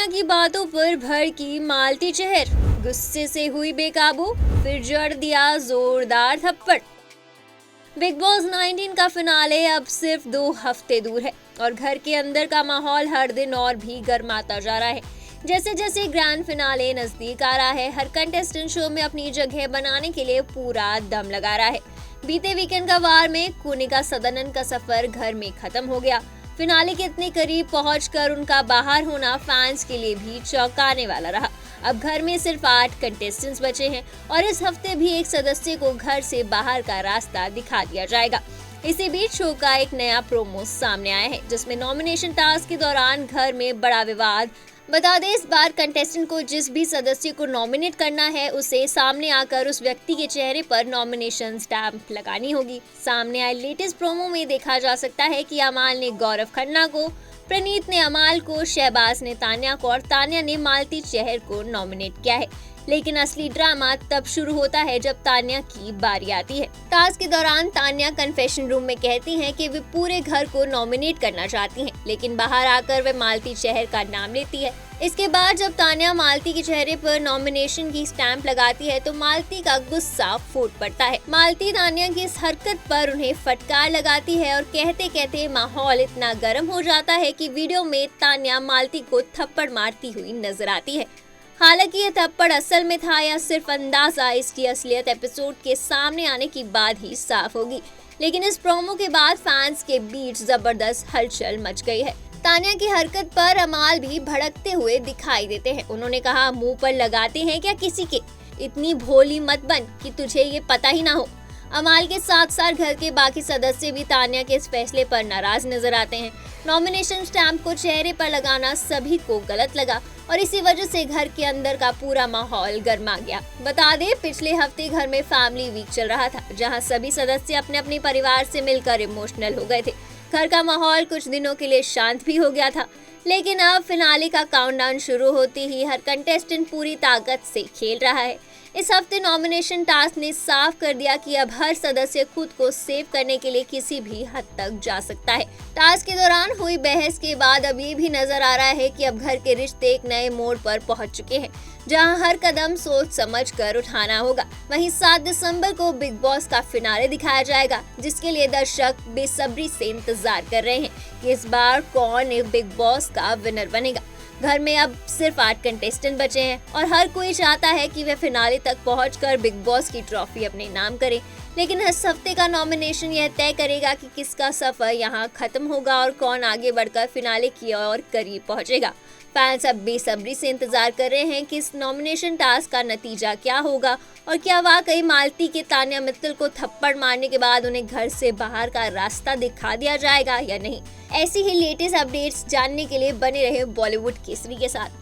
तान्या की बातों पर भड़की मालती चहर, गुस्से से हुई बेकाबू, फिर जड़ दिया जोरदार थप्पड़। बिग बॉस 19 का फिनाले अब सिर्फ 2 हफ्ते दूर है और घर के अंदर का माहौल हर दिन और भी गर्माता जा रहा है। जैसे जैसे ग्रैंड फिनाले नजदीक आ रहा है, हर कंटेस्टेंट शो में अपनी जगह बनाने के लिए पूरा दम लगा रहा है। बीते वीकेंड का वार में कुनिका सदानंद का सफर घर में खत्म हो गया। फिनाले के इतने करीब पहुंचकर उनका बाहर होना फैंस के लिए भी चौंकाने वाला रहा। अब घर में सिर्फ 8 कंटेस्टेंट्स बचे हैं और इस हफ्ते भी एक सदस्य को घर से बाहर का रास्ता दिखा दिया जाएगा। इसी बीच शो का एक नया प्रोमो सामने आया है, जिसमें नॉमिनेशन टास्क के दौरान घर में बड़ा विवाद। बता दें, इस बार कंटेस्टेंट को जिस भी सदस्य को नॉमिनेट करना है उसे सामने आकर उस व्यक्ति के चेहरे पर नॉमिनेशन स्टैंप लगानी होगी। सामने आए लेटेस्ट प्रोमो में देखा जा सकता है कि अमाल ने गौरव खन्ना को, प्रणीत ने अमाल को, शहबाज ने तान्या को और तान्या ने मालती चहर को नॉमिनेट किया है। लेकिन असली ड्रामा तब शुरू होता है जब तान्या की बारी आती है। टास्क के दौरान तान्या कन्फेशन रूम में कहती हैं कि वे पूरे घर को नॉमिनेट करना चाहती हैं, लेकिन बाहर आकर वे मालती चहर का नाम लेती है। इसके बाद जब तान्या मालती के चेहरे पर नॉमिनेशन की स्टैंप लगाती है तो मालती का गुस्सा फूट पड़ता है। मालती तान्या की इस हरकत पर उन्हें फटकार लगाती है और कहते कहते माहौल इतना गर्म हो जाता है कि वीडियो में तान्या मालती को थप्पड़ मारती हुई नजर आती है। हालांकि ये थप्पड़ असल में था या सिर्फ अंदाजा, इसकी असलियत एपिसोड के सामने आने के बाद ही साफ होगी। लेकिन इस प्रोमो के बाद फैंस के बीच जबरदस्त हलचल मच गई है। तान्या की हरकत पर अमाल भी भड़कते हुए दिखाई देते हैं। उन्होंने कहा, मुंह पर लगाते हैं क्या किसी के? इतनी भोली मत बन कि तुझे ये पता ही ना हो। अमाल के साथ साथ घर के बाकी सदस्य भी तान्या के इस फैसले पर नाराज नजर आते हैं। नॉमिनेशन स्टैंप को चेहरे पर लगाना सभी को गलत लगा और इसी वजह से घर के अंदर का पूरा माहौल गर्मा गया। बता दें, पिछले हफ्ते घर में फैमिली वीक चल रहा था, जहां सभी सदस्य अपने अपने परिवार से मिलकर इमोशनल हो गए थे। घर का माहौल कुछ दिनों के लिए शांत भी हो गया था, लेकिन अब फिनाले का काउंटडाउन शुरू होते ही हर कंटेस्टेंट पूरी ताकत से खेल रहा है। इस हफ्ते नॉमिनेशन टास्क ने साफ कर दिया कि अब हर सदस्य खुद को सेव करने के लिए किसी भी हद तक जा सकता है। टास्क के दौरान हुई बहस के बाद अब ये भी नजर आ रहा है कि अब घर के रिश्ते एक नए मोड़ पर पहुंच चुके हैं, जहां हर कदम सोच समझ कर उठाना होगा। वहीं 7 दिसंबर को बिग बॉस का फिनाले दिखाया जाएगा, जिसके लिए दर्शक बेसब्री से इंतजार कर रहे हैं कि इस बार कौन बिग बॉस का विनर बनेगा। घर में अब सिर्फ 8 कंटेस्टेंट बचे हैं और हर कोई चाहता है कि वे फिनाले तक पहुंचकर बिग बॉस की ट्रॉफी अपने नाम करें। लेकिन इस हफ्ते का नॉमिनेशन यह तय करेगा कि किसका सफर यहां खत्म होगा और कौन आगे बढ़कर फिनाले की ओर करीब पहुंचेगा। फैंस अब बेसब्री से इंतजार कर रहे हैं कि इस नॉमिनेशन टास्क का नतीजा क्या होगा और क्या वाकई मालती के तान्या मित्तल को थप्पड़ मारने के बाद उन्हें घर से बाहर का रास्ता दिखा दिया जाएगा या नहीं। ऐसी ही लेटेस्ट अपडेट्स जानने के लिए बने रहे बॉलीवुड केसरी के साथ।